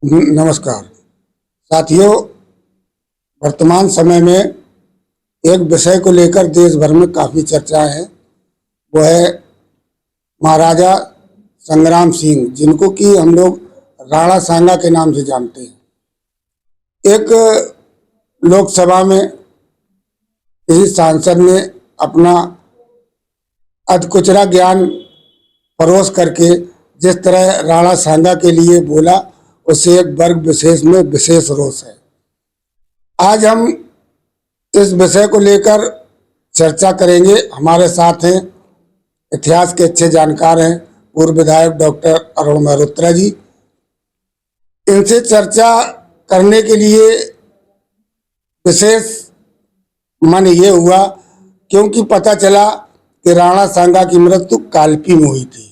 नमस्कार साथियों। वर्तमान समय में एक विषय को लेकर देश भर में काफ़ी चर्चा है। वो है महाराजा संग्राम सिंह, जिनको कि हम लोग राणा सांगा के नाम से जानते हैं। एक लोकसभा में किसी सांसद ने अपना अधकुचरा ज्ञान परोस करके जिस तरह राणा सांगा के लिए बोला, उससे एक वर्ग विशेष में विशेष रोष है। आज हम इस विषय को लेकर चर्चा करेंगे। हमारे साथ हैं इतिहास के अच्छे जानकार हैं पूर्व विधायक डॉक्टर अरुण मेहरोत्रा जी। इनसे चर्चा करने के लिए विशेष मन ये हुआ क्योंकि पता चला कि राणा सांगा की मृत्यु कालपी में हुई थी।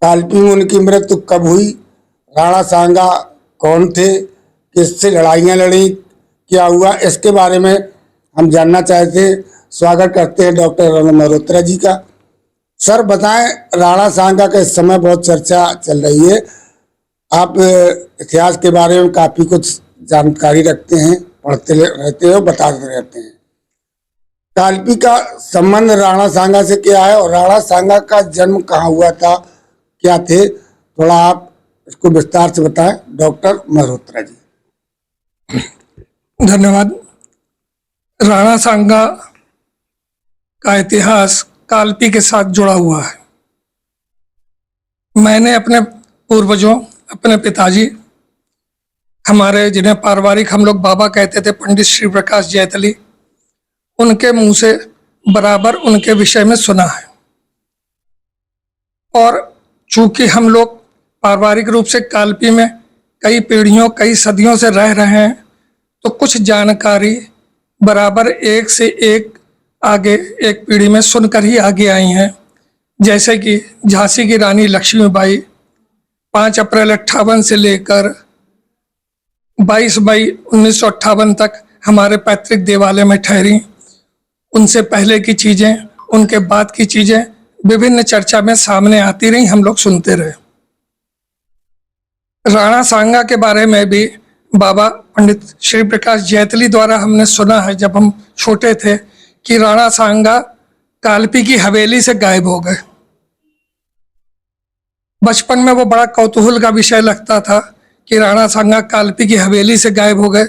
कालपी में उनकी मृत्यु कब हुई, राणा सांगा कौन थे, किससे लड़ाइयाँ लड़ी, क्या हुआ, इसके बारे में हम जानना चाहते हैं। स्वागत करते हैं डॉक्टर अरुण मेहरोत्रा जी का। सर बताएं, राणा सांगा का इस समय बहुत चर्चा चल रही है। आप इतिहास के बारे में काफ़ी कुछ जानकारी रखते हैं, पढ़ते रहते हो, बताते रहते हैं। कालपी का संबंध राणा सांगा से क्या है और राणा सांगा का जन्म कहाँ हुआ था, क्या थे, थोड़ा आप इसको विस्तार से बताएं डॉक्टर मेहरोत्रा जी। धन्यवाद। राणा सांगा का इतिहास कालपी के साथ जुड़ा हुआ है। मैंने अपने पूर्वजों, अपने पिताजी, हमारे जिन्हें पारिवारिक हम लोग बाबा कहते थे, पंडित श्री प्रकाश जैतली, उनके मुंह से बराबर उनके विषय में सुना है। और चूंकि हम लोग पारिवारिक रूप से कालपी में कई पीढ़ियों, कई सदियों से रह रहे हैं, तो कुछ जानकारी बराबर एक से एक आगे एक पीढ़ी में सुनकर ही आगे आई हैं। जैसे कि झांसी की रानी लक्ष्मीबाई 5 अप्रैल 58 से लेकर 22 मई 1958 तक हमारे पैतृक देवालय में ठहरी। उनसे पहले की चीज़ें, उनके बाद की चीज़ें विभिन्न चर्चा में सामने आती रही, हम लोग सुनते रहे। राणा सांगा के बारे में भी बाबा पंडित श्री प्रकाश जैतली द्वारा हमने सुना है जब हम छोटे थे कि राणा सांगा कालपी की हवेली से गायब हो गए। बचपन में वो बड़ा कौतूहल का विषय लगता था कि राणा सांगा कालपी की हवेली से गायब हो गए।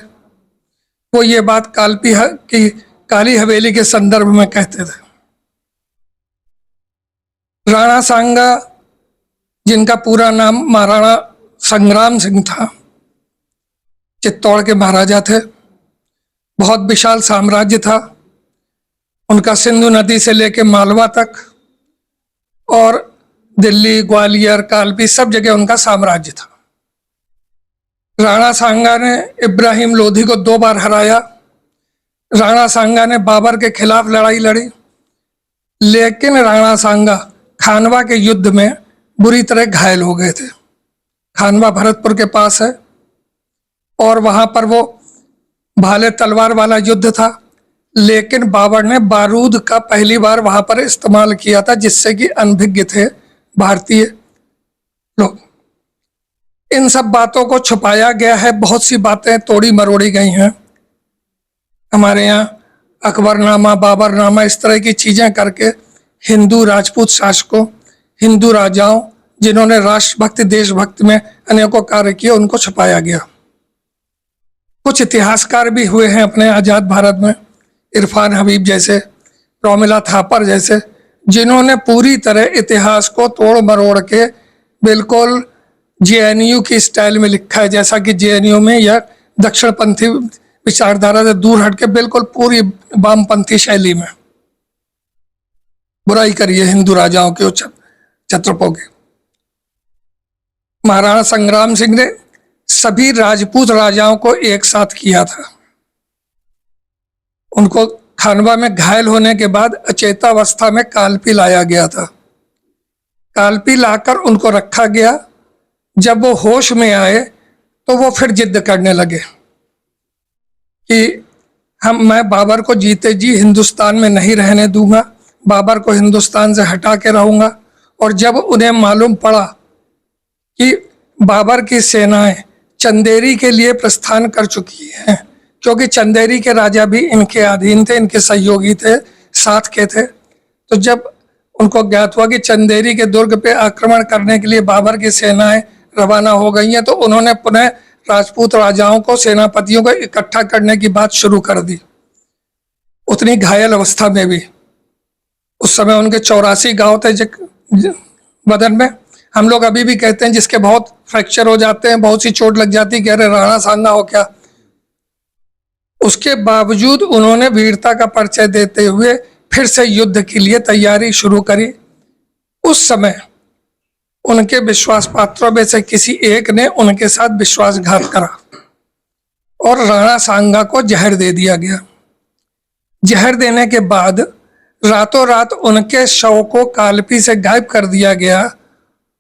वो ये बात कालपी की काली हवेली के संदर्भ में कहते थे। राणा सांगा, जिनका पूरा नाम महाराणा संग्राम सिंह था, चित्तौड़ के महाराजा थे। बहुत विशाल साम्राज्य था उनका, सिंधु नदी से लेकर मालवा तक और दिल्ली, ग्वालियर, कालपी सब जगह उनका साम्राज्य था। राणा सांगा ने इब्राहिम लोधी को 2 बार हराया। राणा सांगा ने बाबर के खिलाफ लड़ाई लड़ी, लेकिन राणा सांगा खानवा के युद्ध में बुरी तरह घायल हो गए थे। खानवा भरतपुर के पास है और वहां पर वो भाले तलवार वाला युद्ध था, लेकिन बाबर ने बारूद का पहली बार वहां पर इस्तेमाल किया था, जिससे कि अनभिज्ञ थे भारतीय लोग। इन सब बातों को छुपाया गया है, बहुत सी बातें तोड़ी मरोड़ी गई हैं। हमारे यहाँ अकबरनामा, बाबरनामा, इस तरह की चीजें करके हिंदू राजपूत शासकों, हिंदू राजाओं जिन्होंने राष्ट्रभक्ति, देशभक्ति में अनेकों कार्य किए, उनको छुपाया गया। कुछ इतिहासकार भी हुए हैं अपने आजाद भारत में, इरफान हबीब जैसे, प्रोमिला थापर जैसे, जिन्होंने पूरी तरह इतिहास को तोड़ मरोड़ के बिल्कुल जेएनयू की स्टाइल में लिखा है। जैसा कि जेएनयू में यह दक्षिणपंथी विचारधारा से दूर हटके बिल्कुल पूरी वामपंथी शैली में बुराई करी है हिंदू राजाओं के, छत्रपों के। महाराणा संग्राम सिंह ने सभी राजपूत राजाओं को एक साथ किया था। उनको खानवा में घायल होने के बाद अचेतावस्था में कालपी लाया गया था। कालपी लाकर उनको रखा गया। जब वो होश में आए तो वो फिर जिद करने लगे कि मैं बाबर को जीते जी हिंदुस्तान में नहीं रहने दूंगा, बाबर को हिंदुस्तान से हटा के रहूंगा। और जब उन्हें मालूम पड़ा कि बाबर की सेनाएं चंदेरी के लिए प्रस्थान कर चुकी हैं, क्योंकि चंदेरी के राजा भी इनके अधीन थे, इनके सहयोगी थे, साथ के थे। तो जब उनको ज्ञात हुआ कि चंदेरी के दुर्ग पे आक्रमण करने के लिए बाबर की सेनाएं रवाना हो गई हैं, तो उन्होंने पुनः राजपूत राजाओं को, सेनापतियों को इकट्ठा करने की बात शुरू कर दी। उतनी घायल अवस्था में भी, उस समय उनके 84 गांव थे बदन में। हम लोग अभी भी कहते हैं जिसके बहुत फ्रैक्चर हो जाते हैं, बहुत सी चोट लग जाती है, कह रहे राणा सांगा हो क्या। उसके बावजूद उन्होंने वीरता का परिचय देते हुए फिर से युद्ध के लिए तैयारी शुरू करी। उस समय उनके विश्वास पात्रों में से किसी एक ने उनके साथ विश्वासघात करा और राणा सांगा को जहर दे दिया गया। जहर देने के बाद रातों रात उनके शव को कालपी से गायब कर दिया गया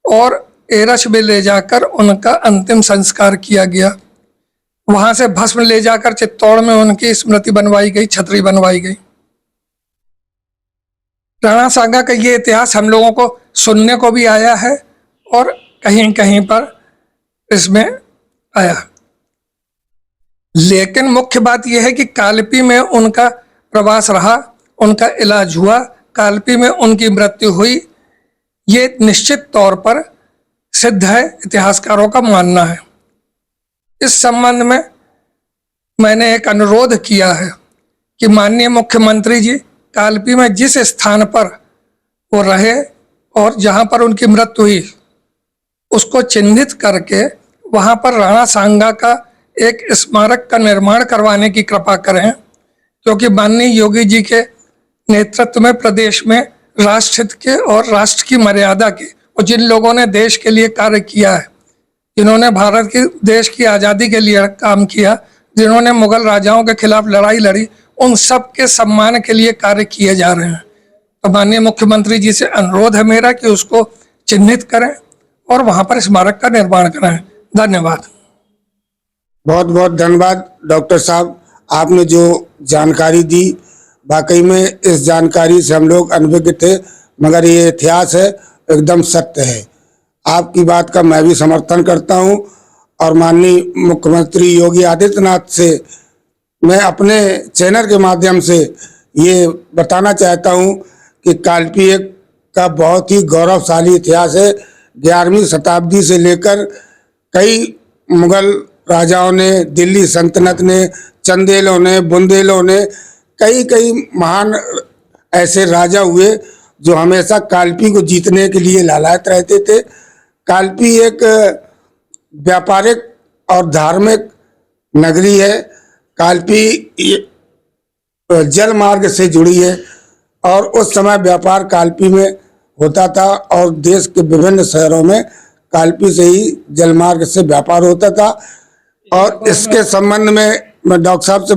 और एरश में ले जाकर उनका अंतिम संस्कार किया गया। वहां से भस्म ले जाकर चित्तौड़ में उनकी स्मृति बनवाई गई, छतरी बनवाई गई। राणा सांगा का ये इतिहास हम लोगों को सुनने को भी आया है और कहीं कहीं पर इसमें आया। लेकिन मुख्य बात यह है कि कालपी में उनका प्रवास रहा, उनका इलाज हुआ, कालपी में उनकी मृत्यु हुई, ये निश्चित तौर पर सिद्ध है, इतिहासकारों का मानना है। इस संबंध में मैंने एक अनुरोध किया है कि माननीय मुख्यमंत्री जी कालपी में जिस स्थान पर वो रहे और जहां पर उनकी मृत्यु हुई उसको चिन्हित करके वहां पर राणा सांगा का एक स्मारक का निर्माण करवाने की कृपा करें, क्योंकि माननीय योगी जी के नेतृत्व में प्रदेश में राष्ट्रहित के और राष्ट्र की मर्यादा के और जिन लोगों ने देश के लिए कार्य किया है, जिन्होंने भारत की देश की आज़ादी के लिए काम किया, जिन्होंने मुगल राजाओं के खिलाफ लड़ाई लड़ी, उन सब के सम्मान के लिए कार्य किए जा रहे हैं। तो माननीय मुख्यमंत्री जी से अनुरोध है मेरा कि उसको चिन्हित करें और वहां पर स्मारक का निर्माण करें। धन्यवाद। बहुत बहुत धन्यवाद डॉक्टर साहब, आपने जो जानकारी दी, वाकई में इस जानकारी से हम लोग अनभिज्ञ थे, मगर ये इतिहास है, एकदम सत्य है। आपकी बात का मैं भी समर्थन करता हूँ और माननीय मुख्यमंत्री योगी आदित्यनाथ से मैं अपने चैनल के माध्यम से ये बताना चाहता हूँ कि कालपी का बहुत ही गौरवशाली इतिहास है। 11वीं शताब्दी से लेकर कई मुगल राजाओं ने, दिल्ली सल्तनत ने, चंदेलों ने, बुंदेलों ने, कई महान ऐसे राजा हुए जो हमेशा कालपी को जीतने के लिए लालायत रहते थे। कालपी एक व्यापारिक और धार्मिक नगरी है। कालपी जल मार्ग से जुड़ी है और उस समय व्यापार कालपी में होता था और देश के विभिन्न शहरों में कालपी से ही जल मार्ग से व्यापार होता था। और इसके संबंध में मैं डॉक्टर साहब से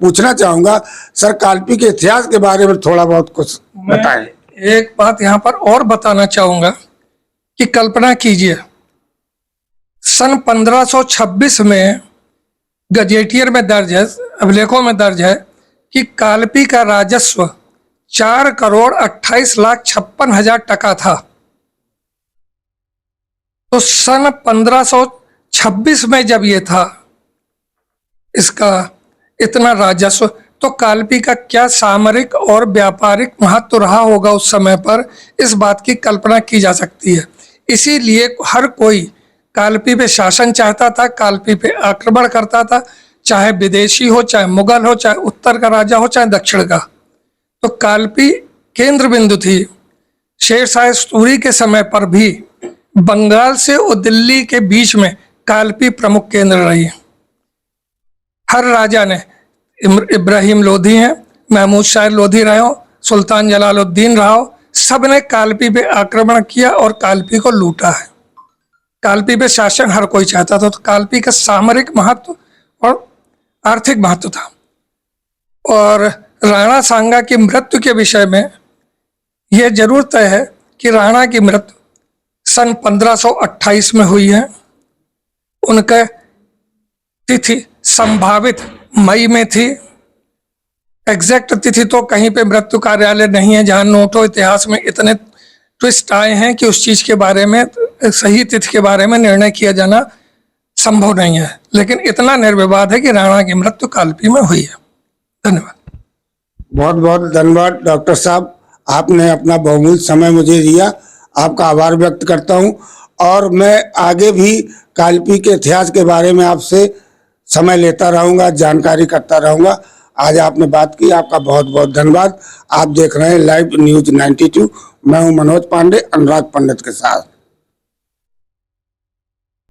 पूछना चाहूँगा, सर कालपी के इतिहास के बारे में थोड़ा बहुत कुछ बताएं। एक बात यहाँ पर और बताना चाहूँगा कि कल्पना कीजिए, सन 1526 में गजेटियर में दर्ज है, अभिलेखों में दर्ज है कि कालपी का राजस्व 4,28,56,000 टका था। तो सन 1526 में जब ये था इसका इतना राजस्व, तो कालपी का क्या सामरिक और व्यापारिक महत्व रहा होगा उस समय पर, इस बात की कल्पना की जा सकती है। इसीलिए हर कोई कालपी पे शासन चाहता था, कालपी पे आक्रमण करता था, चाहे विदेशी हो, चाहे मुगल हो, चाहे उत्तर का राजा हो, चाहे दक्षिण का। तो कालपी केंद्र बिंदु थी। शेरशाह सूरी के समय पर भी बंगाल से और दिल्ली के बीच में कालपी प्रमुख केंद्र रही। हर राजा ने, इब्राहिम लोधी हैं, महमूद शाह लोधी रहे हो, सुल्तान जलालुद्दीन रहा हो, सब ने कालपी पे आक्रमण किया और कालपी को लूटा है। कालपी पे शासन हर कोई चाहता था। तो कालपी का सामरिक महत्व और आर्थिक महत्व था। और राणा सांगा की मृत्यु के विषय में यह जरूर तय है कि राणा की मृत्यु सन 1528 में हुई है। उनका तिथि संभावित मई में थी। एग्जैक्ट तिथि तो कहीं पे मृत्यु कार्यालय नहीं है जहां नोटों इतिहास में इतने ट्विस्ट आए हैं कि उस चीज के बारे में, सही तिथि के बारे में निर्णय किया जाना संभव नहीं है, लेकिन इतना निर्विवाद है कि राणा की मृत्यु कालपी में हुई है। धन्यवाद। बहुत बहुत धन्यवाद डॉक्टर साहब, आपने अपना बहुमूल्य समय मुझे दिया, आपका आभार व्यक्त करता हूं। और मैं आगे भी कालपी के इतिहास के बारे में आपसे समय लेता रहूंगा, जानकारी करता रहूंगा। आज आपने बात की, आपका बहुत बहुत धन्यवाद। आप देख रहे हैं लाइव न्यूज 92। मैं हूं मनोज पांडे अनुराग पंडित के साथ।